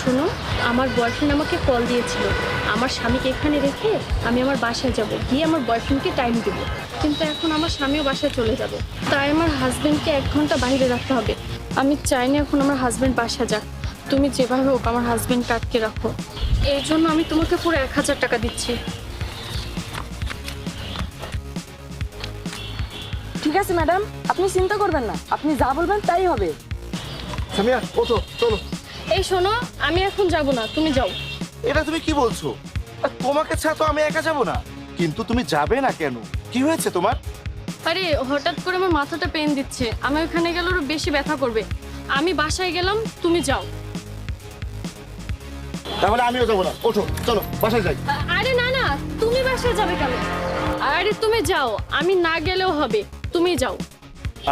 শোনো, আমার বয়ফ্রেন্ড আমাকে কল দিয়েছিল। আমার স্বামীকে এখানে রেখে আমি আমার বাসায় যাব, গিয়ে আমার বয়ফ্রেন্ডকে টাইম দেবো। কিন্তু এখন আমার স্বামীও বাসায় চলে যাবে, তাই আমার হাজব্যান্ডকে 1 ঘন্টা বাইরে রাখতে হবে। আমি চাই না এখন আমার হাজব্যান্ড বাসা যাক। তুমি যেভাবে হোক আমার হাজব্যান্ডকে আটকে রাখো। এই জন্য আমি তোমাকে পুরো 1000 টাকা দিচ্ছি। ঠিক আছে ম্যাডাম, আপনি চিন্তা করবেন না, আপনি যা বলবেন তাই হবে। সামিয়া ওঠো, চলো। এই শোনো, আমি এখন যাব না, তুমি যাও। এটা তুমি কি বলছো? আর তোমাকে ছাড়া তো আমি একা যাব না। কিন্তু তুমি যাবে না কেন? কি হয়েছে তোমার? আরে হঠাৎ করে আমার মাথাটা পেন দিচ্ছে, আমি ওখানে গেলে আরো বেশি ব্যথা করবে। আমি বাসায় গেলাম, তুমি যাও। তাহলে আমিও যাবো না, ওঠো চলো বাসায় যাই। আরে না না, তুমি বাসায় যাবে কেন? আরে তুমি যাও, আমি না গেলেও হবে, তুমি যাও।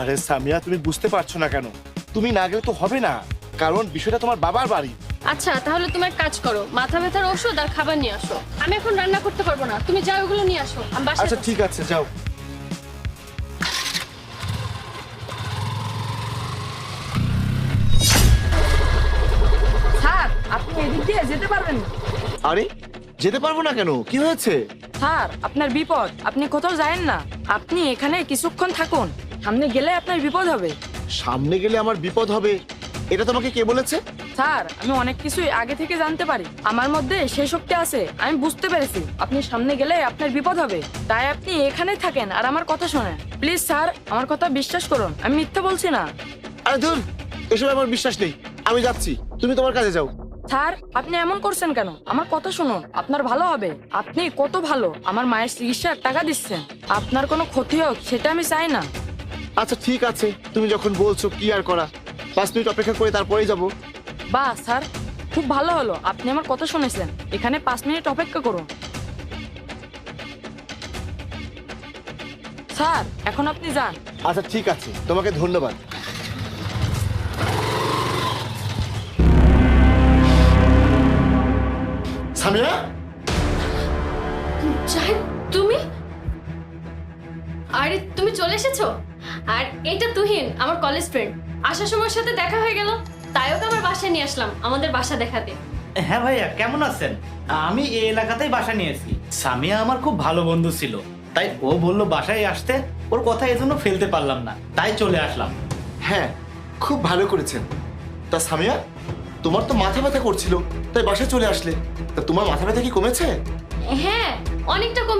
আরে সামিয়া, তুমি বুঝতে পারছো না কেন? তুমি না গেলে তো হবে না, কারণ বিষয়টা তোমার বাবার বাড়ি। আচ্ছা তাহলে তুমি এক কাজ করো, মাথা ব্যথার ওষুধ আর খাবার নিয়ে আসো। আমি এখন রান্না করতে পারবো না, তুমি যাও ওগুলো নিয়ে আসো, আমি বাসায় আচ্ছা যাচ্ছি। ঠিক আছে, যাও। স্যার, আপনি এদিক দিয়ে যেতে পারবেন না। আরে যেতে পারবো না কেন? কি হয়েছে? স্যার, আপনার বিপদ, আপনি কোথাও যায়েন না। আপনি এখানে কিছুক্ষণ থাকুন, সামনে গেলে আপনার বিপদ হবে। সামনে গেলে আমার বিপদ হবে, এটা তোমাকে কে বলেছে? স্যার, আমি অনেক কিছুই আগে থেকে জানতে পারি, আমার মধ্যে সেই শক্তি আছে। আমি বুঝতে পেরেছি আপনি সামনে গেলে আপনার বিপদ হবে, তাই আপনি এখানে থাকেন আর আমার কথা শোনেন। প্লিজ স্যার, আমার কথা বিশ্বাস করুন, আমি মিথ্যা বলছি না। আরে ধুর, এসব আমার বিশ্বাস নেই। আমি যাচ্ছি, তুমি তোমার কাজে যাও। স্যার, আপনি এমন করছেন কেন? আমার কথা শুনুন, আপনার ভালো হবে। আপনি কত ভালো, আমার মায়ের চিকিৎসার টাকা দিচ্ছেন, আপনার কোনো ক্ষতি হোক সেটা আমি চাই না। আচ্ছা ঠিক আছে, তুমি যখন বলছো কি আর করা। 5 মিনিট অপেক্ষা করে তারপরেই যাবো। বাহ স্যার, খুব ভালো হলো, আপনি আমার কথা শুনেছেন। এখানে 5 মিনিট অপেক্ষা করুন। স্যার, এখন আপনি যান। আচ্ছা ঠিক আছে, তোমাকে ধন্যবাদ। সামিয়া, জাহিদ, তুমি? আরে তুমি চলে এসেছো? আর এটা তুহিন, আমার কলেজ ফ্রেন্ড। আসার সময় ওর সাথে দেখা হয়ে গেল, তাই ওকে আমার বাসায় নিয়ে আসলাম, আমাদের বাসা দেখাতে। হ্যাঁ ভাইয়া, কেমন আছেন? আমি এই এলাকাতেই বাসা নিয়েছি। সামিয়া আমার খুব ভালো বন্ধু ছিল, তাই ও বললো বাসায় আসতে। ওর কথা এজন্য ফেলতে পারলাম না, তাই চলে আসলাম। হ্যাঁ খুব ভালো করেছেন। তা সামিয়া, তোমার তো মাথা ব্যথা করছিল, তাই বাসায় চলে আসলে। তা তোমার মাথা ব্যথা কি কমেছে? হ্যাঁ, অনেকটা কম।